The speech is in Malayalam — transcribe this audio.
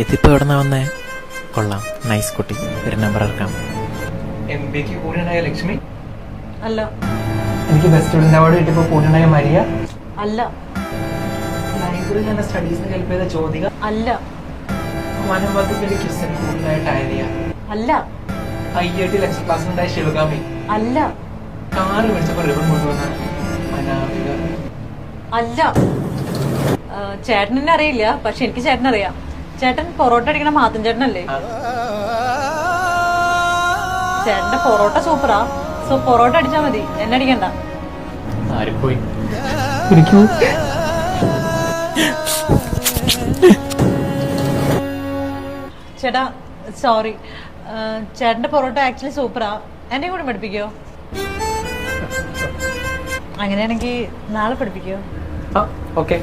ഇതിപ്പോ എവിടെന്നാ വന്നേ? കൊള്ളാം, നൈസ് കുട്ടി. ഒരു നമ്പർ ഇറക്കാം. MBA കൂടെയുണ്ടായ ലക്ഷ്മി അല്ല. എനിക്ക് ബെസ്റ്റ് സ്റ്റുഡന്റ് അവാർഡ് കിട്ടിയപ്പോ കൂടെയുണ്ടായ മരിയ അല്ല. ലൈബ്രറിയിൽ എന്റെ സ്റ്റഡീസിന് ഹെൽപ്പ് ചെയ്ത ജ്യോതിക അല്ല. മനോഭാഗ്യത്തിന്റെ ക്രിസ്ത്യൻ കൂടെയുണ്ടായ ടൈരിയ അല്ല. IIT ലെക്ചർ ക്ലാസ്സിലുണ്ടായ ശിവകാമി അല്ല. കാറ് മേടിച്ചപ്പോ റിബൺ കൊണ്ടുവന്ന അനാമിക അല്ല. ചേട്ടനെന്നെ അറിയില്ല, പക്ഷെ എനിക്ക് ചേട്ടനറിയാം. ചേട്ടൻ പൊറോട്ട അടിക്കണ മാത്തൻ ചേട്ടനല്ലേ? ചേട്ടന്റെ പൊറോട്ട സൂപ്പറാ. സോ പൊറോട്ട അടിച്ചാ മതി, എന്നെ അടിക്കണ്ട. ആരിപ്പോയി ചേട്ടാ സോറി, ചേട്ടന്റെ പൊറോട്ട ആക്ച്വലി സൂപ്പറാ. എന്നെ കൂടെ പഠിപ്പിക്കോ? അങ്ങനെയാണെങ്കിൽ നാളെ പഠിപ്പിക്കോ? ഓക്കെ.